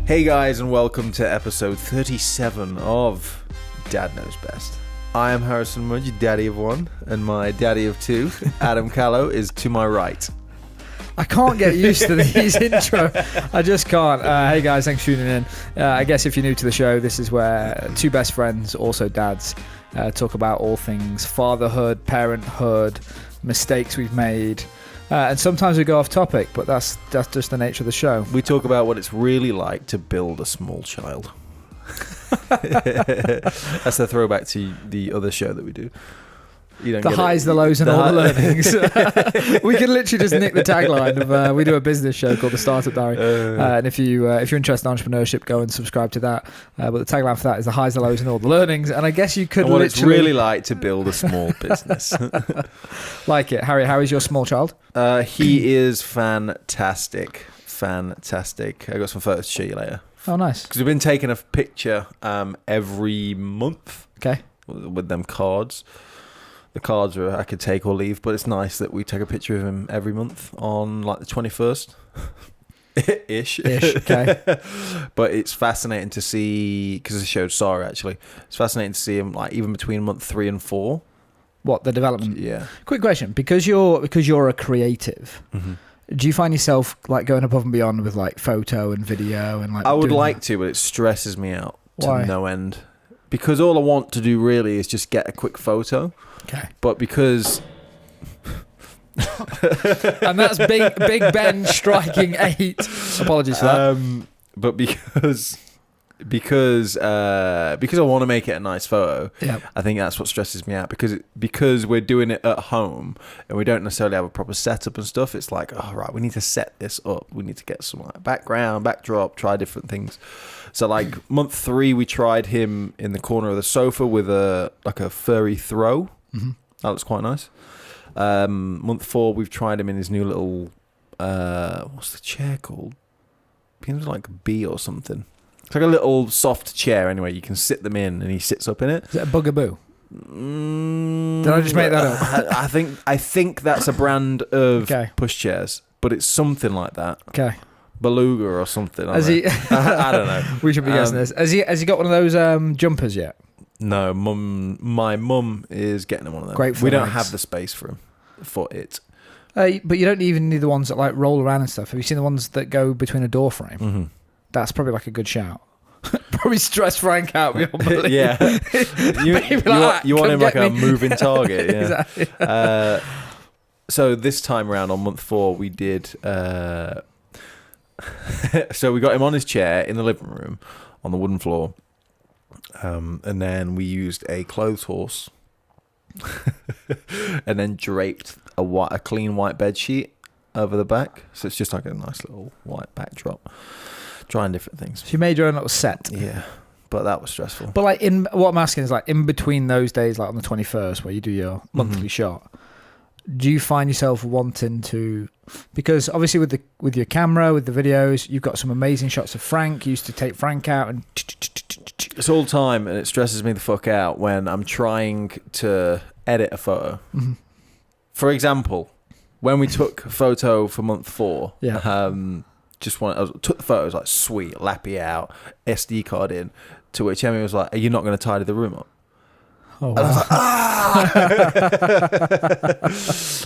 Hey guys, and welcome to episode 37 of Dad Knows Best. I am Harrison Mudge, daddy of one, and my daddy of two, Adam Callow, is to my right. I can't get used to these intro. I just can't. Hey guys, thanks for tuning in. I guess if you're new to the show, this is where two best friends, also dads, talk about all things fatherhood, parenthood, mistakes we've made. And sometimes we go off topic, but that's just the nature of the show. We talk about what it's really like to build a small child. That's the throwback to the other show that we do. You don't the highs, the lows, and all the learnings. We can literally just nick the tagline of we do a business show called The Startup Diary. And if you're interested in entrepreneurship, go and subscribe to that. But the tagline for that is the highs, the lows, and all the learnings. And I guess you could what it's really like to build a small business. Like it. Harry, how is your small child? He is fantastic. Fantastic. I got some photos to show you later. Oh, nice. Because we've been taking a picture every month. Okay. With them cards. The cards are I could take or leave, but it's nice that we take a picture of him every month on like the 21st ish. Okay. But it's fascinating to see, because I showed Sara actually, it's fascinating to see him like even between month 3 and 4. What, the development? Yeah. Quick question, because you're a creative, do you find yourself like going above and beyond with like photo and video and like? I would like to, but it stresses me out Why? to no end. Because all I want to do really is just get a quick photo. Okay. But because... And that's Big Ben striking 8. Apologies for that. But because I want to make it a nice photo, Yep. I think that's what stresses me out. Because we're doing it at home and we don't necessarily have a proper setup and stuff. It's like, oh, right, we need to set this up. We need to get some like background, backdrop, try different things. So like month 3, we tried him in the corner of the sofa with a furry throw. Mm-hmm. That looks quite nice. Month 4, we've tried him in his new little, what's the chair called? Begins with like B or something. It's like a little soft chair anyway. You can sit them in and he sits up in it. Is it a Bugaboo? Did I just make that up? I think that's a brand of Okay. pushchairs, but it's something like that. Okay. Beluga or something. Has he? I don't know. We should be guessing this. Has he got one of those jumpers yet? No, my mum is getting him one of them. Great for we don't legs. have the space for him, for it. But you don't even need the ones that like roll around and stuff. Have you seen the ones that go between a door frame? Mm-hmm. That's probably like a good shout. Probably stress Frank out beyond belief. Yeah. You want him like a moving target. Yeah. Exactly. So this time around on month 4, we did... so we got him on his chair in the living room on the wooden floor. And then we used a clothes horse and then draped a clean white bed sheet over the back. So it's just like a nice little white backdrop. Trying different things. So you made your own little set. Yeah, but that was stressful. But like what I'm asking is like in between those days, like on the 21st where you do your monthly shot, do you find yourself wanting to, because obviously with your camera, with the videos, you've got some amazing shots of Frank. You used to take Frank out and it's all time, and it stresses me the fuck out when I'm trying to edit a photo. Mm-hmm. For example, when we took a photo for month 4, I took the photos like sweet, lappy out, SD card in, to which Emmy was like, "Are you not going to tidy the room up?" Oh, wow. And I was like, ah!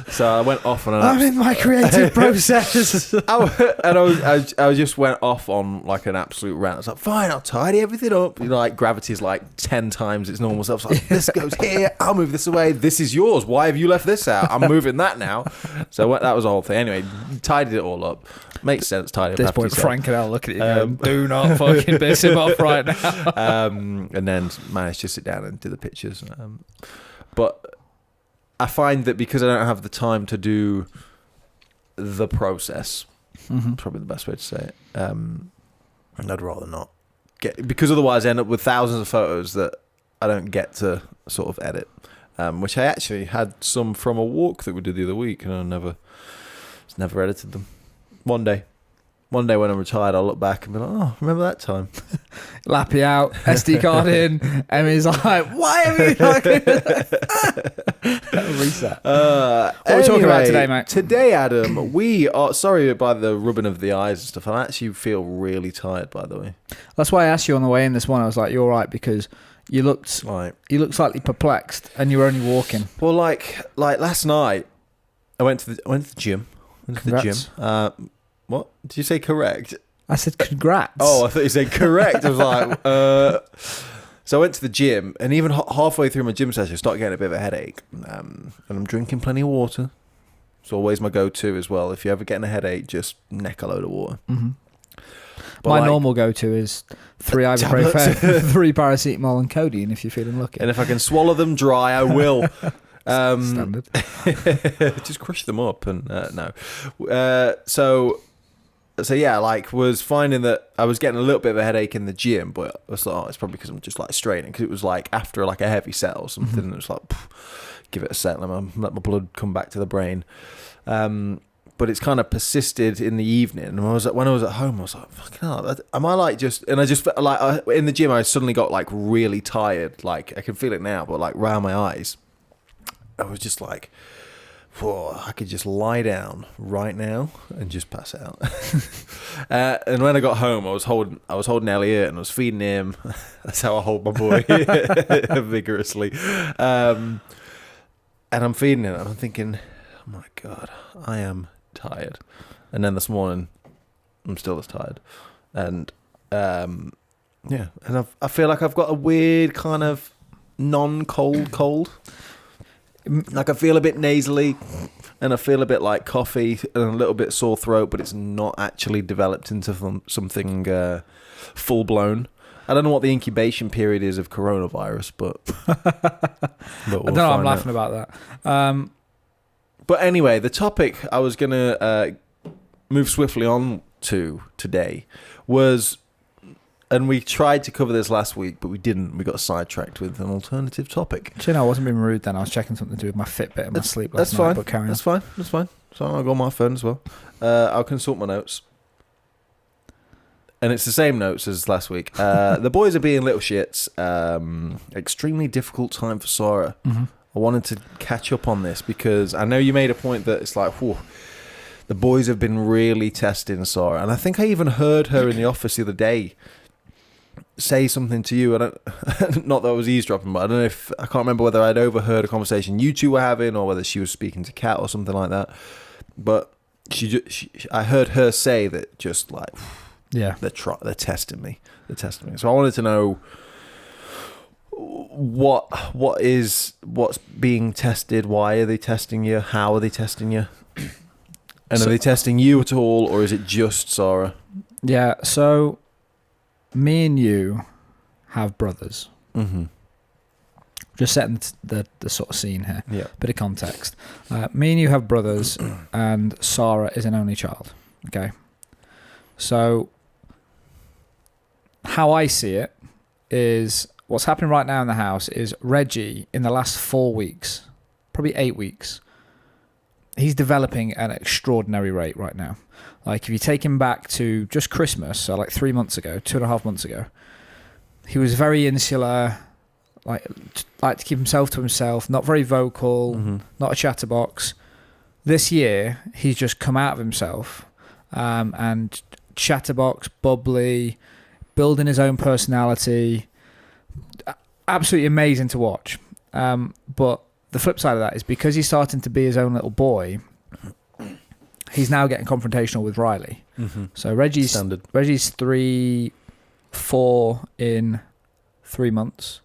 So I went off on I'm in my creative process. I just went off on like an absolute rant. I was like, fine, I'll tidy everything up. You know, like gravity's like 10 times its normal self. It's like, this goes here, I'll move this away. This is yours. Why have you left this out? I'm moving that now. So that was the whole thing. Anyway, tidied it all up. Makes sense, tidy up. At this point, Frank and I'll look at it and go, do not fucking piss him off right now. And then managed to sit down and do the pictures. But I find that because I don't have the time to do the process, probably the best way to say it, and I'd rather not because otherwise I end up with thousands of photos that I don't get to sort of edit, which I actually had some from a walk that we did the other week, and I never edited them. One day. one day when I'm retired, I'll look back and be like, oh, remember that time? Lappy out, SD card in. Emmy's like, why have you not reset? What are we talking about today, mate? Today, Adam, we are sorry about the rubbing of the eyes and stuff. I actually feel really tired, by the way. That's why I asked you on the way in this one. I was like, you're all right, because you looked slightly perplexed and you were only walking. Well, like last night, I went to the gym. What? Did you say correct? I said congrats. Oh, I thought you said correct. I was like, So I went to the gym, and even halfway through my gym session, I started getting a bit of a headache. And I'm drinking plenty of water. It's always my go-to as well. If you're ever getting a headache, just neck a load of water. Mm-hmm. My normal go-to is 3 ibuprofen, 3 paracetamol, and codeine if you're feeling lucky. And if I can swallow them dry, I will. Standard. Just crush them up and no. So yeah, like was finding that I was getting a little bit of a headache in the gym, but I was like, oh, it's probably because I'm just like straining, because it was like after like a heavy set or something. Mm-hmm. And it was like, give it a set, let my blood come back to the brain. But it's kind of persisted in the evening. And when I was at home, I was like, fucking hell, am I like just... And I just felt like in the gym, I suddenly got like really tired. Like I can feel it now, but like around my eyes, I was just like, whoa, I could just lie down right now and just pass out. And when I got home, I was holding Elliot and I was feeding him. That's how I hold my boy vigorously. And I'm feeding him. And I'm thinking, oh my God, I am tired. And then this morning, I'm still as tired. And yeah, and I feel like I've got a weird kind of non-cold cold. Like I feel a bit nasally, and I feel a bit like coffee and a little bit sore throat, but it's not actually developed into something full blown. I don't know what the incubation period is of coronavirus, but we'll I don't know. I'm laughing about that. But anyway, the topic I was gonna move swiftly on to today was. And we tried to cover this last week, but we didn't. We got sidetracked with an alternative topic. Do you know, I wasn't being rude then. I was checking something to do with my Fitbit and my sleep last night. But carry on. That's fine. So I'll go on my phone as well. I'll consult my notes. And it's the same notes as last week. The boys are being little shits. Extremely difficult time for Sara. Mm-hmm. I wanted to catch up on this because I know you made a point that it's like, whew, the boys have been really testing Sara. And I think I even heard her in the office the other day say something to you. I don't, not that I was eavesdropping, but I don't know if I can't remember whether I'd overheard a conversation you two were having or whether she was speaking to Kat or something like that. But I heard her say that just like, yeah, they're testing me. They're testing me. So I wanted to know what's being tested. Why are they testing you? How are they testing you? And are they testing you at all, or is it just Sara? Yeah. So. Me and you have brothers. Mm-hmm. Just setting the sort of scene here. Yeah. Bit of context. Me and you have brothers, and Sara is an only child. Okay. So, how I see it is what's happening right now in the house is Reggie, in the last 4 weeks, probably 8 weeks, he's developing at an extraordinary rate right now. Like, if you take him back to just Christmas, so like 3 months ago, 2.5 months ago, he was very insular, like to keep himself to himself, not very vocal, mm-hmm. not a chatterbox. This year, he's just come out of himself and chatterbox, bubbly, building his own personality. Absolutely amazing to watch. But the flip side of that is because he's starting to be his own little boy, he's now getting confrontational with Riley. Mm-hmm. So Reggie's 3-4 in 3 months.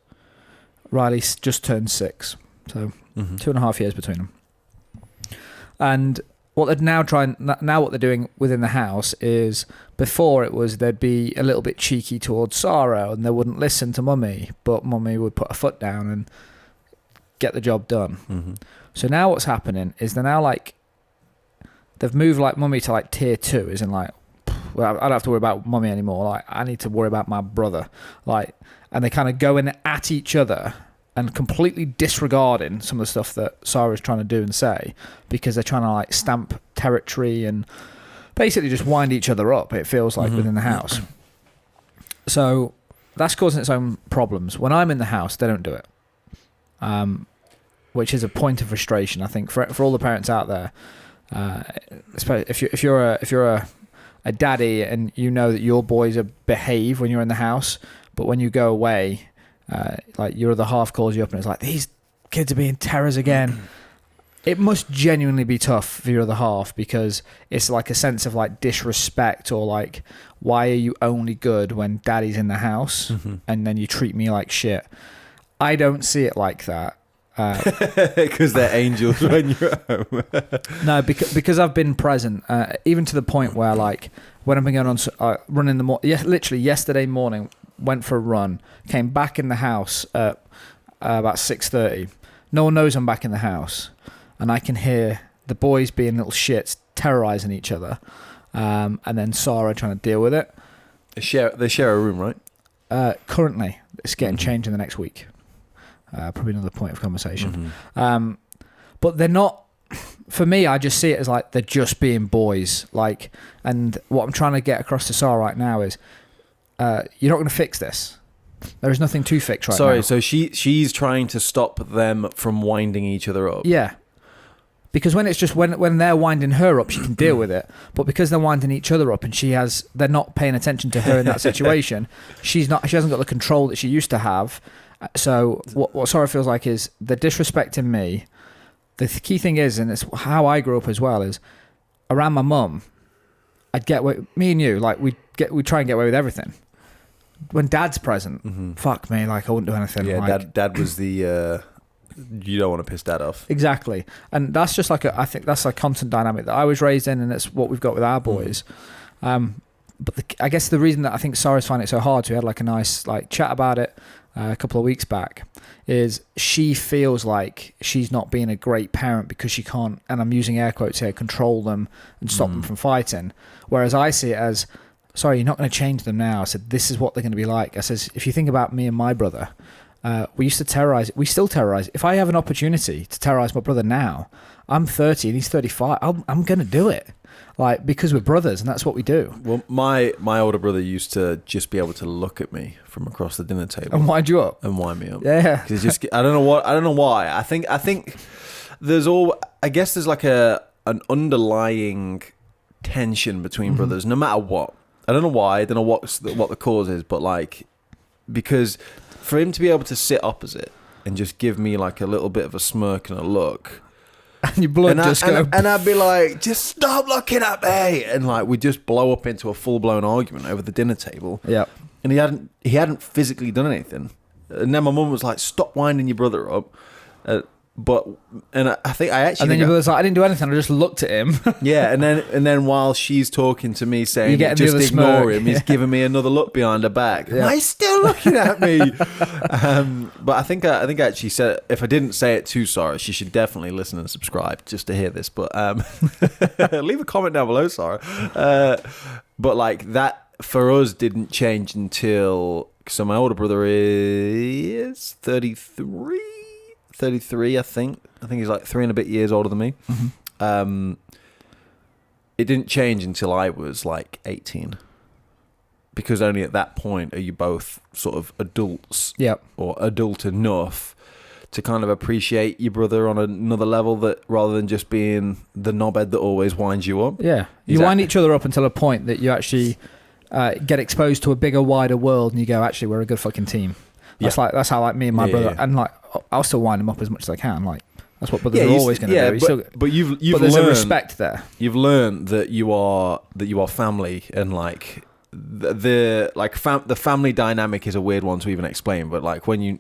Riley's just turned 6. So 2.5 years between them. And what they're now what they're doing within the house is, before it was they'd be a little bit cheeky towards Sara and they wouldn't listen to Mummy, but Mummy would put her foot down and get the job done. Mm-hmm. So now what's happening is they're now like, they've moved like Mummy to like tier 2, isn't like, well, I don't have to worry about Mummy anymore. Like, I need to worry about my brother. Like, and they kind of go in at each other and completely disregarding some of the stuff that Sara's trying to do and say, because they're trying to like stamp territory and basically just wind each other up, it feels like, within the house. So that's causing its own problems. When I'm in the house, they don't do it, which is a point of frustration, I think, for all the parents out there. Especially if you're a daddy and you know that your boys behave when you're in the house, but when you go away, like your other half calls you up and it's like, these kids are being terrors again. It must genuinely be tough for your other half, because it's like a sense of like disrespect, or like, why are you only good when daddy's in the house and then you treat me like shit? I don't see it like that. Because they're angels when you're at home. No, because I've been present, even to the point where, like, when I've been going on running literally yesterday morning, went for a run, came back in the house at about 6:30. No one knows I'm back in the house, and I can hear the boys being little shits, terrorizing each other, and then Sara trying to deal with it. They share a room, right? Currently, it's getting changed in the next week. Probably another point of conversation. But they're not, for me, I just see it as like, they're just being boys. Like, and what I'm trying to get across to Sara right now is, you're not going to fix this. There is nothing to fix right now. So she's trying to stop them from winding each other up. Yeah. Because when it's just when they're winding her up, she can deal with it. But because they're winding each other up and they're not paying attention to her in that situation, she hasn't got the control that she used to have. So what Sora feels like is they're disrespecting me. The key thing is, and it's how I grew up as well, is around my mum, I'd get away, me and you, like we try and get away with everything. When Dad's present, fuck me, like I wouldn't do anything. Yeah, like, Dad was the you don't want to piss Dad off. Exactly, and that's just like I think that's a constant dynamic that I was raised in, and it's what we've got with our boys. But I guess the reason that I think Sara's finding it so hard, so we had like a nice like chat about it a couple of weeks back, is she feels like she's not being a great parent because she can't, and I'm using air quotes here, control them and stop them from fighting. Whereas I see it as, sorry, you're not going to change them now. I said, this is what they're going to be like. I says, if you think about me and my brother, we used to terrorize, we still terrorize. If I have an opportunity to terrorize my brother now, I'm 30 and he's 35, I'm going to do it. Like, because we're brothers and that's what we do. Well, my older brother used to just be able to look at me from across the dinner table and wind you up. And wind me up. Yeah. Because just, I don't know why. I think I guess there's like an underlying tension between brothers, no matter what. I don't know why. I don't know what the cause is, but like, because for him to be able to sit opposite and just give me like a little bit of a smirk and a look, and your blood and I'd be like, just stop looking at me, and like we just blow up into a full blown argument over the dinner table. Yeah, and he hadn't physically done anything, and then my mum was like, stop winding your brother up. I think I actually. And then your brother's like, I didn't do anything. I just looked at him. Yeah, and then while she's talking to me, saying just ignore smirk. him, he's giving me another look behind her back. Yeah. Why he's still looking at me? But I think I actually said, if I didn't say it to Sara, she should definitely listen and subscribe just to hear this. But leave a comment down below, Sara. But like that for us didn't change until, so my older brother is 33, I think. I think he's like 3 and a bit years older than me. It didn't change until I was like 18. Because only at that point are you both sort of adults. Yep. Or adult enough to kind of appreciate your brother on another level, that rather than just being the knobhead that always winds you up. Yeah. You wind each other up until a point that you actually get exposed to a bigger, wider world, and you go, actually, we're a good fucking team. That's how like me and my brother, and like I'll still wind them up as much as I can. Like that's what brothers are always going to do. But you've there's learned, a respect there. You've learned that you are family, and like the family dynamic is a weird one to even explain. But like when you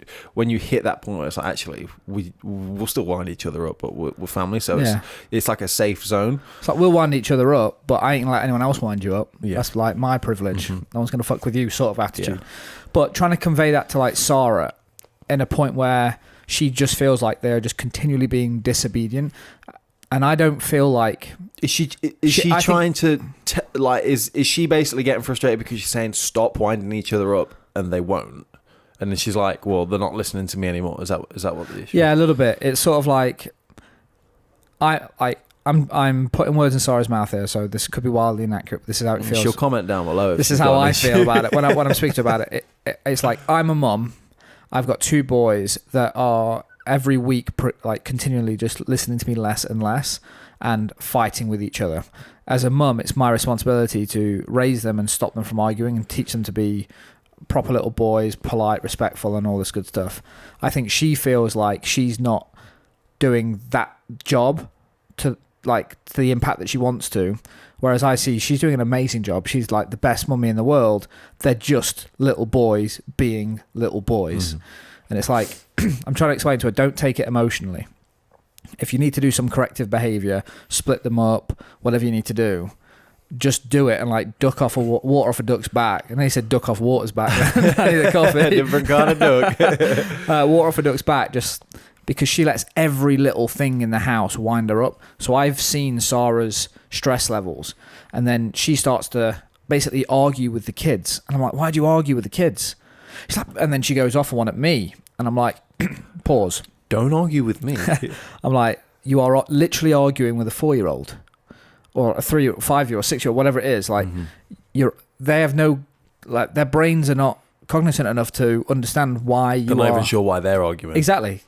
hit that point where it's like, actually we'll still wind each other up, but we're family, so it's like a safe zone. It's like we'll wind each other up, but I ain't gonna let anyone else wind you up. Yeah. That's like my privilege. No one's gonna fuck with you, sort of attitude. But trying to convey that to like Sara in a point where she just feels like they're just continually being disobedient, and I don't feel like is she trying to is she basically getting frustrated because she's saying stop winding each other up and they won't, and then she's like, well, they're not listening to me anymore. Is that what the issue? Yeah, a little bit. It's sort of like I'm I'm putting words in Sara's mouth here, so this could be wildly inaccurate. But this is how it feels. She'll comment down below. This is how I feel about it when I'm speaking about it. It's like I'm a mum. I've got 2 boys that are every week like continually just listening to me less and less and fighting with each other. As a mum, it's my responsibility to raise them and stop them from arguing and teach them to be proper little boys, polite, respectful, and all this good stuff. I think she feels like she's not doing that job to the impact that she wants to, whereas I see she's doing an amazing job. She's like the best mummy in the world. They're just little boys being little boys. And it's like, I'm trying to explain to her, don't take it emotionally. If you need to do some corrective behavior, split them up, whatever you need to do, just do it and like duck off water off a duck's back. And they said duck off water's back. I need a coffee. Different kind of duck. Water off a duck's back, just because she lets every little thing in the house wind her up. So I've seen Sara's stress levels, and then she starts to basically argue with the kids. And I'm like, why do you argue with the kids? She's like, and then she goes off on one at me. And I'm like, pause. Don't argue with me. I'm like, you are literally arguing with a 4-year-old or a 3 or 5-year-old, 6-year-old, whatever it is. Like, they have no, like, their brains are not cognizant enough to understand why you They're not even sure why they're arguing. Exactly.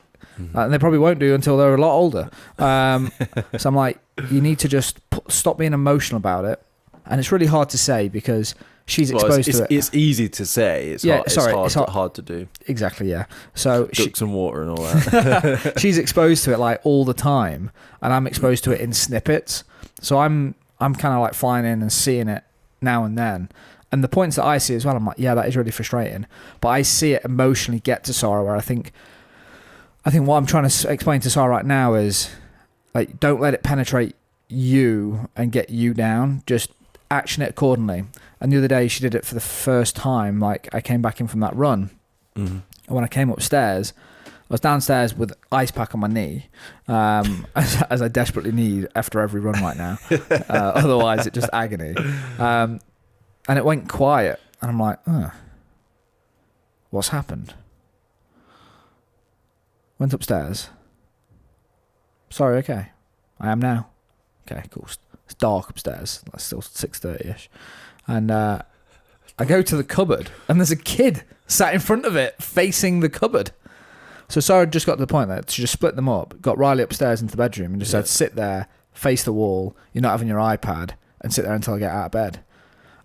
And they probably won't do until they're a lot older. So I'm like, you need to just stop being emotional about it. And it's really hard to say because she's exposed to it. It's easy to say. It's hard to do. Exactly, yeah. So ducks and water and all that. She's exposed to it like all the time, and I'm exposed to it in snippets. So I'm kind of like flying in and seeing it now and then. And the points that I see as well, I'm like, yeah, that is really frustrating. But I see it emotionally get to Sara, where I think what I'm trying to explain to Sara right now is, like, don't let it penetrate you and get you down. Just action it accordingly. And the other day she did it for the first time. Like, I came back in from that run, and when I came upstairs, I was downstairs with ice pack on my knee, as I desperately need after every run right now. Otherwise, it's just agony. And it went quiet, and I'm like, what's happened? Went upstairs. Sorry, okay. I am now. Okay, cool. It's dark upstairs. It's still 6:30ish. And I go to the cupboard, and there's a kid sat in front of it, facing the cupboard. So Sara just got to the point that she just split them up, got Riley upstairs into the bedroom, and just said, sit there, face the wall, you're not having your iPad, and sit there until I get out of bed.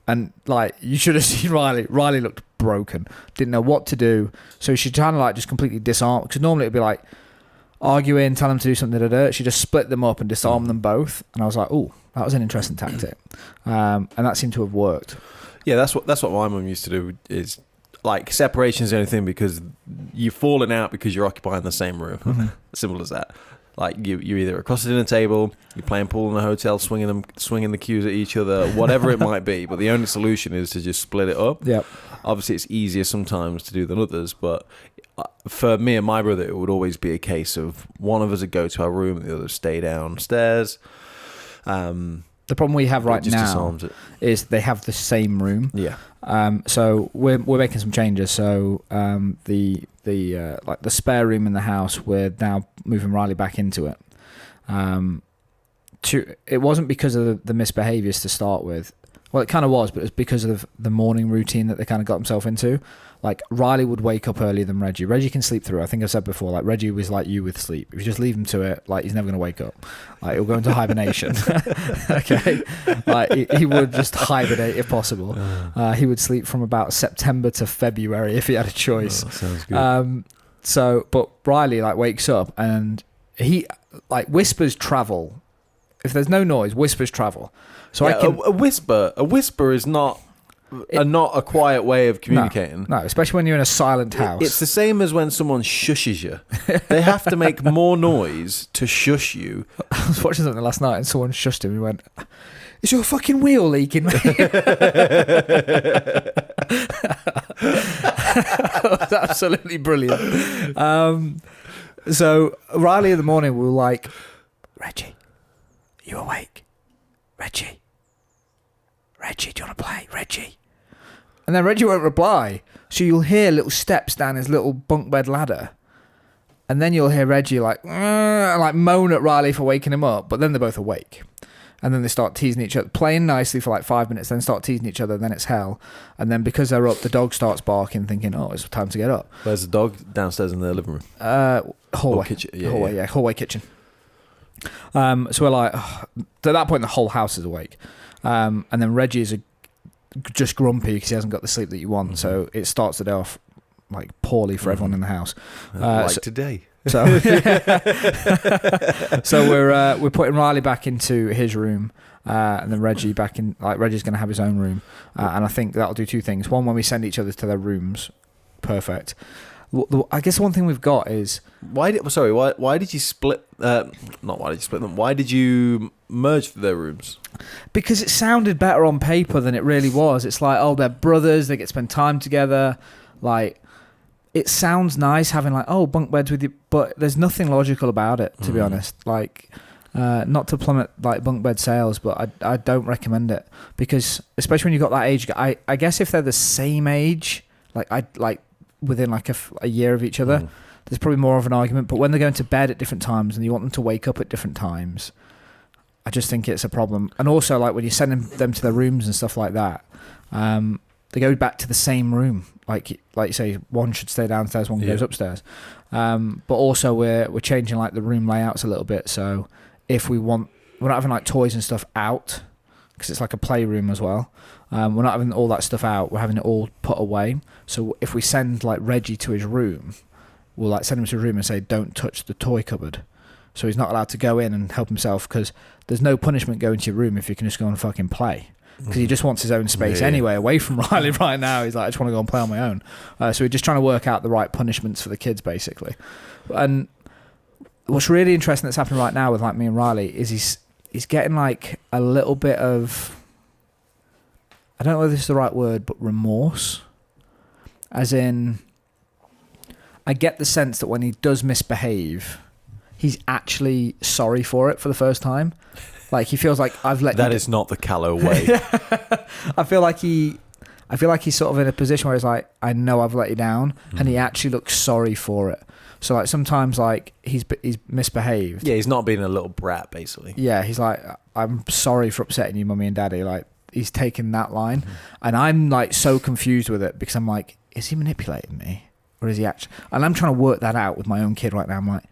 And, like, you should have seen Riley. Riley looked broken, didn't know what to do. So she trying to, like, just completely disarm, because normally it'd be like arguing, tell them to do something. She just split them up and disarmed them both. And I was like, oh, that was an interesting tactic. And that seemed to have worked. Yeah, that's what my mum used to do, is like, separation is the only thing, because you're falling out because you're occupying the same room. Simple as that. Like, you're either across the dinner table, you're playing pool in a hotel, swinging the cues at each other, whatever it might be. But the only solution is to just split it up. Yep. Obviously, it's easier sometimes to do than others, but for me and my brother, it would always be a case of one of us would go to our room and the other would stay downstairs. The problem we have right now is they have the same room. Yeah. So we're making some changes. So the spare room in the house, we're now moving Riley back into it. It wasn't because of the misbehaviours to start with. Well, it kind of was, but it was because of the morning routine that they kind of got themselves into. Like, Riley would wake up earlier than Reggie. Reggie can sleep through. I think I've said before, like, Reggie was like you with sleep. If you just leave him to it, like, he's never going to wake up. Like, he'll go into hibernation. Okay? Like, he would just hibernate if possible. He would sleep from about September to February if he had a choice. Oh, sounds good. But Riley, like, wakes up and he, like, whispers travel. If there's no noise, whispers travel. So yeah, a whisper is not a quiet way of communicating. No, especially when you're in a silent house. It's the same as when someone shushes you. They have to make more noise to shush you. I was watching something last night and someone shushed him. He went, "Is your fucking wheel leaking, mate?" That was absolutely brilliant. So Riley in the morning, we were like, "Reggie, you awake? Reggie, do you want to play? Reggie?" And then Reggie won't reply. So you'll hear little steps down his little bunk bed ladder. and then you'll hear Reggie like moan at Riley for waking him up, but then they're both awake. And then they start teasing each other, playing nicely for like 5 minutes, then start teasing each other, then it's hell. And then because they're up, the dog starts barking, thinking, oh, it's time to get up. Where's the dog? Downstairs in the living room? Hallway. Or kitchen. Hallway kitchen. So we're like, at that point, the whole house is awake. And then Reggie is just grumpy because he hasn't got the sleep that you want. So it starts the day off like poorly for everyone in the house. Today. So, so we're putting Riley back into his room, and then Reggie back in. Like Reggie's going to have his own room, and I think that'll do two things. One, when we send each other to their rooms, perfect. I guess one thing we've got is why did you split? Not why did you split them? Why did you merge their rooms? Because it sounded better on paper than it really was. It's like, oh, they're brothers. They get to spend time together. Like, it sounds nice having like, oh, bunk beds with you, but there's nothing logical about it, to be honest. Like, not to plummet like bunk bed sales, but I don't recommend it, because especially when you've got that age. I guess if they're the same age, like within like a year of each other, there's probably more of an argument. But when they're going to bed at different times and you want them to wake up at different times, I just think it's a problem. And also, like when you're sending them to their rooms and stuff like that, they go back to the same room. Like you say, one should stay downstairs, one goes upstairs. But also we're changing like the room layouts a little bit. So if we're not having like toys and stuff out, because it's like a playroom as well. We're not having all that stuff out. We're having it all put away. So if we send like Reggie to his room, we'll like send him to his room and say, don't touch the toy cupboard. So he's not allowed to go in and help himself, because there's no punishment going to your room if you can just go and fucking play. Because he just wants his own space anyway, away from Riley right now. He's like, I just want to go and play on my own. So we're just trying to work out the right punishments for the kids, basically. And what's really interesting that's happening right now with like me and Riley is he's getting like a little bit of, I don't know whether this is the right word, but remorse. As in, I get the sense that when he does misbehave, he's actually sorry for it for the first time. Like he feels like I've let that is not the callow way. I feel like he's sort of in a position where he's like, I know I've let you down, and he actually looks sorry for it. So like sometimes like he's misbehaved. Yeah, he's not being a little brat, basically. Yeah, he's like, I'm sorry for upsetting you, mummy and daddy. Like he's taken that line, and I'm like so confused with it, because I'm like, is he manipulating me, or is he actually? And I'm trying to work that out with my own kid right now. I'm like,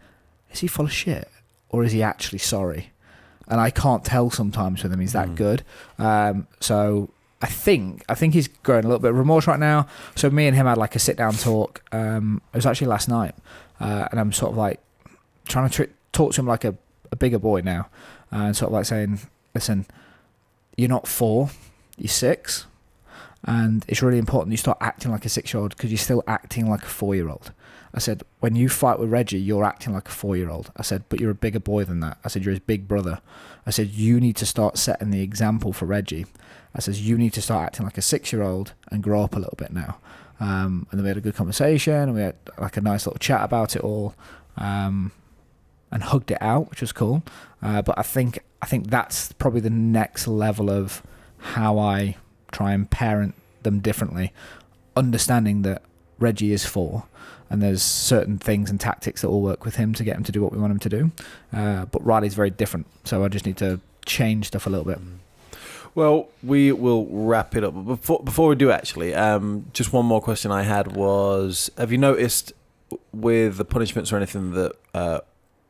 is he full of shit, or is he actually sorry? And I can't tell sometimes with him. He's that good. So I think he's growing a little bit of remorse right now. So me and him had like a sit down talk. It was actually last night, and I'm sort of like trying to talk to him like a bigger boy now, and sort of like saying, listen, you're not 4, you're 6, and it's really important you start acting like a 6-year-old, because you're still acting like a 4-year-old. I said, when you fight with Reggie, you're acting like a 4-year-old. I said, but you're a bigger boy than that. I said, you're his big brother. I said, you need to start setting the example for Reggie. I said, you need to start acting like a 6-year-old and grow up a little bit now. And then we had a good conversation, and we had like a nice little chat about it all, and hugged it out, which was cool. But I think that's probably the next level of how I try and parent them differently, understanding that Reggie is 4. And there's certain things and tactics that will work with him to get him to do what we want him to do. But Riley's very different, so I just need to change stuff a little bit. Well, we will wrap it up. Before we do, actually, just one more question I had was, have you noticed with the punishments or anything that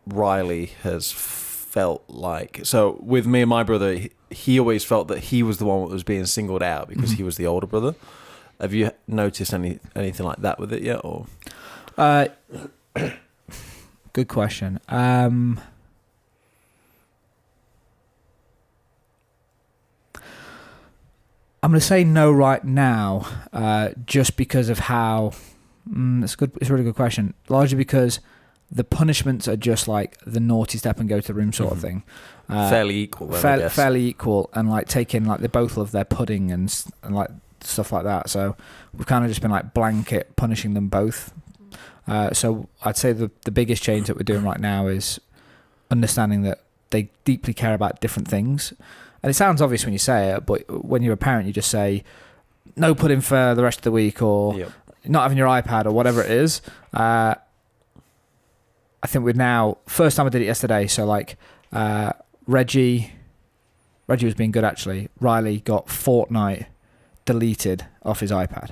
Riley has felt like? So with me and my brother, he always felt that he was the one that was being singled out because he was the older brother. Have you noticed anything like that with it yet? Or good question. I'm going to say no right now, just because of how. It's good. It's a really good question. Largely because the punishments are just like the naughty step and go to the room sort of thing. Fairly equal. Then, I guess. Fairly equal, and like taking like they both love their pudding and like stuff like that. So we've kind of just been like blanket punishing them both. So I'd say the biggest change that we're doing right now is understanding that they deeply care about different things. And it sounds obvious when you say it, but when you're a parent, you just say, no pudding for the rest of the week, or not having your iPad, or whatever it is. I think we're now, first time I did it yesterday, so like Reggie was being good actually. Riley got Fortnite deleted off his iPad.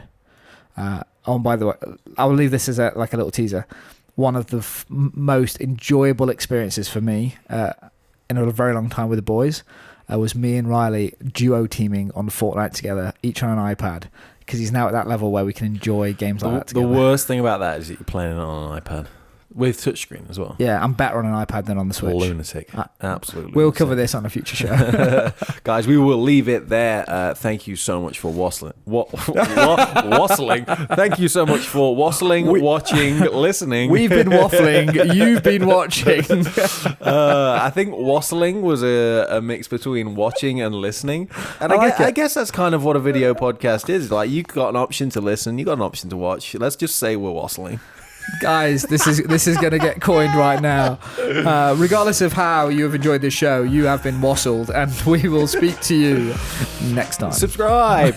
And by the way, I'll leave this as a little teaser. One of the most enjoyable experiences for me in a very long time with the boys was me and Riley duo teaming on Fortnite together, each on an iPad, because he's now at that level where we can enjoy games like that together. The worst thing about that is that you're playing it on an iPad. With touchscreen as well. Yeah, I'm better on an iPad than on the Switch. Lunatic. Absolutely. We'll cover this on a future show. Guys, we will leave it there. Thank you so much for wassling. Wassling. Thank you so much for wassling, watching, listening. We've been waffling. You've been watching. I think wassling was a mix between watching and listening. And I guess that's kind of what a video podcast is. Like, you've got an option to listen. You've got an option to watch. Let's just say we're wassling. Guys, this is going to get coined right now. Regardless of how you have enjoyed this show, you have been wassled, and we will speak to you next time. Subscribe.